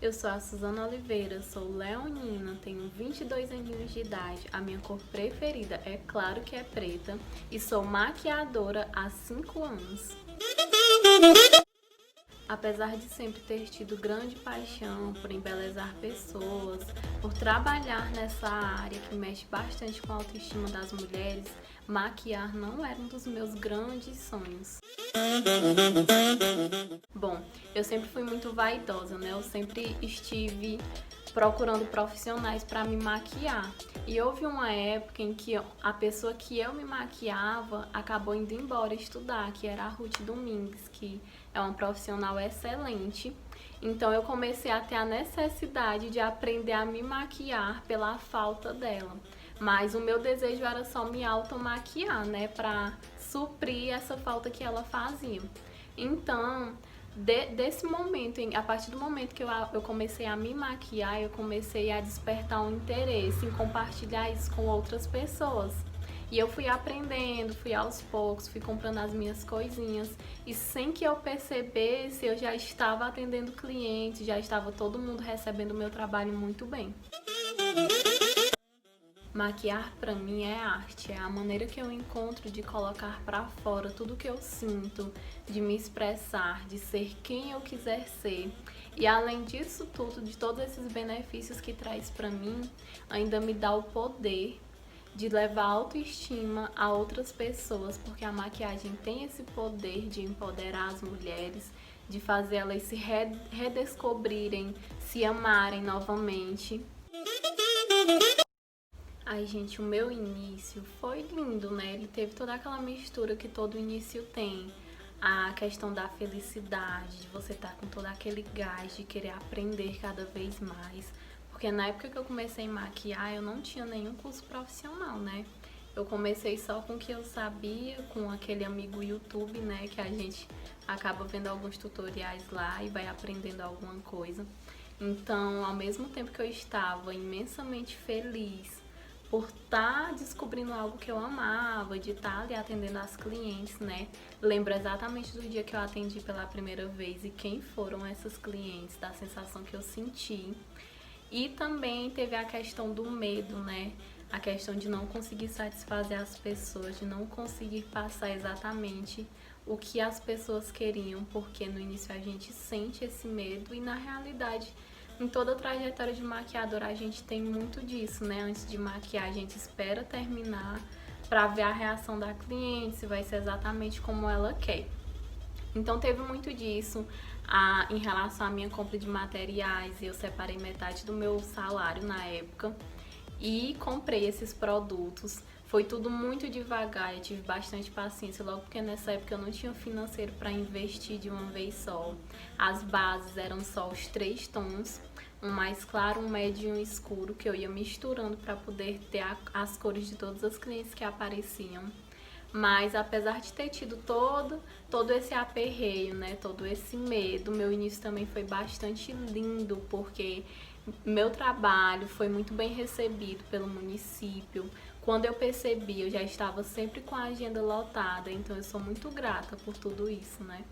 Eu sou a Suzana Oliveira, sou leonina, tenho 22 aninhos de idade, a minha cor preferida é claro que é preta e sou maquiadora há 5 anos. Apesar de sempre ter tido grande paixão por embelezar pessoas, por trabalhar nessa área que mexe bastante com a autoestima das mulheres, maquiar não era um dos meus grandes sonhos. Bom, eu sempre fui muito vaidosa, né? Eu sempre estive procurando profissionais para me maquiar. E houve uma época em que a pessoa que eu me maquiava acabou indo embora estudar, que era a Ruth Domingues, que é uma profissional excelente. Então eu comecei a ter a necessidade de aprender a me maquiar pela falta dela. Mas o meu desejo era só me automaquiar, né, para suprir essa falta que ela fazia. Então, desse momento, a partir do momento que eu comecei a me maquiar, eu comecei a despertar um interesse em compartilhar isso com outras pessoas. E eu fui aprendendo, fui aos poucos, fui comprando as minhas coisinhas e sem que eu percebesse, eu já estava atendendo clientes, já estava todo mundo recebendo o meu trabalho muito bem. Maquiar pra mim é arte, é a maneira que eu encontro de colocar pra fora tudo que eu sinto, de me expressar, de ser quem eu quiser ser. E além disso tudo, de todos esses benefícios que traz pra mim, ainda me dá o poder de levar autoestima a outras pessoas, porque a maquiagem tem esse poder de empoderar as mulheres, de fazer elas se redescobrirem, se amarem novamente. Ai, gente, o meu início foi lindo, né? Ele teve toda aquela mistura que todo início tem. A questão da felicidade, de você estar com todo aquele gás, de querer aprender cada vez mais. Porque na época que eu comecei a maquiar, eu não tinha nenhum curso profissional, né? Eu comecei só com o que eu sabia, com aquele amigo YouTube, né? Que a gente acaba vendo alguns tutoriais lá e vai aprendendo alguma coisa. Então, ao mesmo tempo que eu estava imensamente feliz por estar descobrindo algo que eu amava, de estar ali atendendo as clientes, né? Lembro exatamente do dia que eu atendi pela primeira vez e quem foram essas clientes, da sensação que eu senti. E também teve a questão do medo, né? A questão de não conseguir satisfazer as pessoas, de não conseguir passar exatamente o que as pessoas queriam, porque no início a gente sente esse medo e na realidade, em toda a trajetória de maquiadora a gente tem muito disso, né? Antes de maquiar a gente espera terminar para ver a reação da cliente, se vai ser exatamente como ela quer. Então teve muito disso em relação à minha compra de materiais. Eu separei metade do meu salário na época e comprei esses produtos. Foi tudo muito devagar, eu tive bastante paciência, logo porque nessa época eu não tinha financeiro para investir de uma vez só. As bases eram só os 3 tons, um mais claro, um médio e um escuro, que eu ia misturando para poder ter as cores de todas as clientes que apareciam. Mas apesar de ter tido todo esse aperreio, né, todo esse medo, meu início também foi bastante lindo, porque meu trabalho foi muito bem recebido pelo município. Quando eu percebi, eu já estava sempre com a agenda lotada, então eu sou muito grata por tudo isso, né?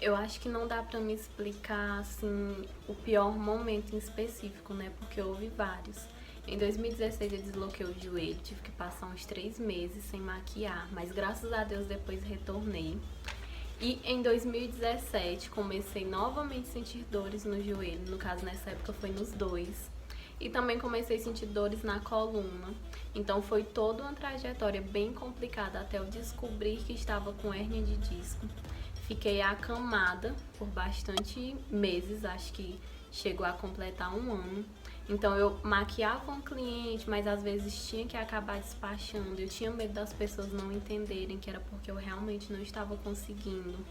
Eu acho que não dá pra me explicar, assim, o pior momento em específico, né, porque houve vários. Em 2016 eu desloquei o joelho, tive que passar uns 3 meses sem maquiar, mas graças a Deus depois retornei. E em 2017 comecei novamente a sentir dores no joelho, no caso nessa época foi nos 2. E também comecei a sentir dores na coluna. Então foi toda uma trajetória bem complicada até eu descobrir que estava com hérnia de disco. Fiquei acamada por bastante meses, acho que chegou a completar 1 ano. Então eu maquiava um cliente, mas às vezes tinha que acabar despachando. Eu tinha medo das pessoas não entenderem que era porque eu realmente não estava conseguindo.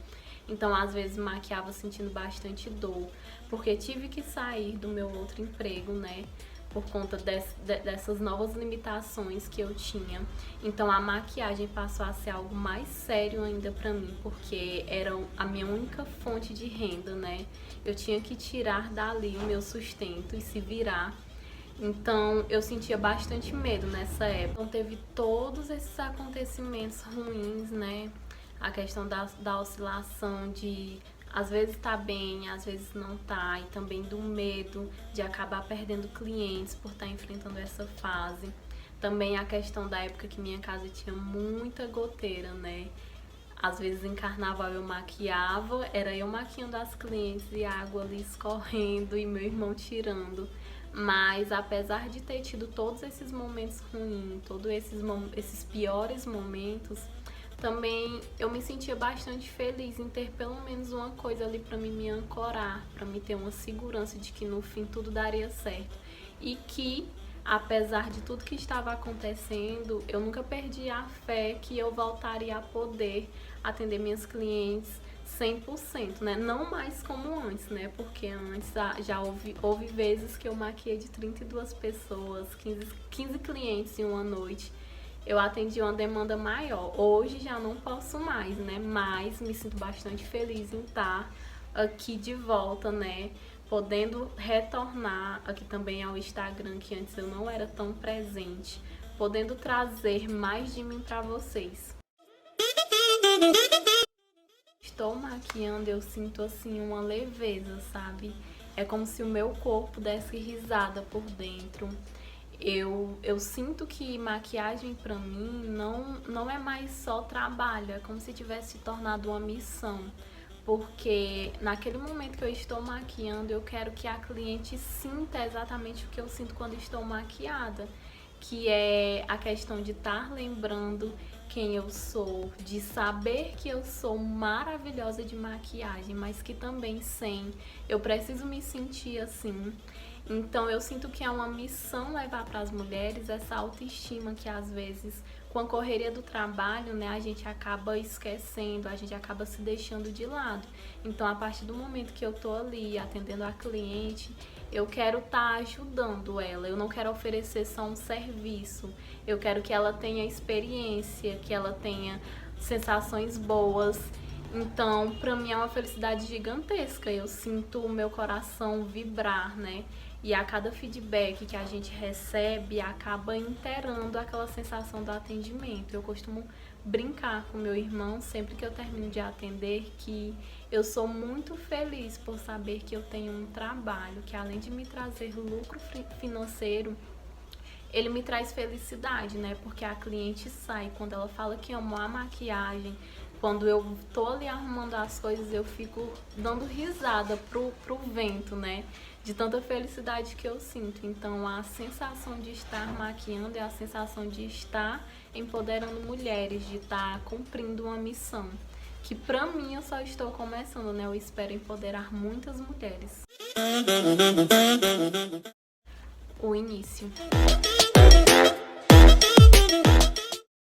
Então às vezes maquiava sentindo bastante dor, porque tive que sair do meu outro emprego, né? Por conta dessas novas limitações que eu tinha. Então a maquiagem passou a ser algo mais sério ainda pra mim, porque era a minha única fonte de renda, né? Eu tinha que tirar dali o meu sustento e se virar. Então eu sentia bastante medo nessa época. Então teve todos esses acontecimentos ruins, né? A questão da oscilação de às vezes tá bem, às vezes não tá, e também do medo de acabar perdendo clientes por estar enfrentando essa fase. Também a questão da época que minha casa tinha muita goteira, né? Às vezes em carnaval eu maquiava, era eu maquiando as clientes e a água ali escorrendo e meu irmão tirando. Mas apesar de ter tido todos esses momentos ruins, todos esses piores momentos, também eu me sentia bastante feliz em ter pelo menos uma coisa ali para mim me ancorar, para me ter uma segurança de que no fim tudo daria certo. E que, apesar de tudo que estava acontecendo, eu nunca perdi a fé que eu voltaria a poder atender minhas clientes 100%, né? Não mais como antes, né? Porque antes já houve vezes que eu maquiei de 32 pessoas, 15 clientes em uma noite. Eu atendi uma demanda maior. Hoje já não posso mais, né? Mas me sinto bastante feliz em estar aqui de volta, né? Podendo retornar aqui também ao Instagram, que antes eu não era tão presente, podendo trazer mais de mim para vocês. Estou maquiando, eu sinto assim uma leveza, sabe? É como se o meu corpo desse risada por dentro. Eu sinto que maquiagem pra mim não é mais só trabalho, é como se tivesse se tornado uma missão. Porque naquele momento que eu estou maquiando, eu quero que a cliente sinta exatamente o que eu sinto quando estou maquiada, que é a questão de estar lembrando quem eu sou, de saber que eu sou maravilhosa de maquiagem, mas que também sem, eu preciso me sentir assim. Então eu sinto que é uma missão levar para as mulheres essa autoestima que às vezes com a correria do trabalho, né, a gente acaba esquecendo, a gente acaba se deixando de lado. Então a partir do momento que eu tô ali atendendo a cliente, eu quero estar ajudando ela, eu não quero oferecer só um serviço, eu quero que ela tenha experiência, que ela tenha sensações boas. Então, pra mim é uma felicidade gigantesca, eu sinto o meu coração vibrar, né? E a cada feedback que a gente recebe acaba inteirando aquela sensação do atendimento. Eu costumo brincar com meu irmão sempre que eu termino de atender que eu sou muito feliz por saber que eu tenho um trabalho que, além de me trazer lucro financeiro, ele me traz felicidade, né? Porque a cliente sai, quando ela fala que ama a maquiagem, quando eu tô ali arrumando as coisas, eu fico dando risada pro vento, né? De tanta felicidade que eu sinto. Então, a sensação de estar maquiando é a sensação de estar empoderando mulheres, de estar cumprindo uma missão. Que pra mim eu só estou começando, né? Eu espero empoderar muitas mulheres. O início.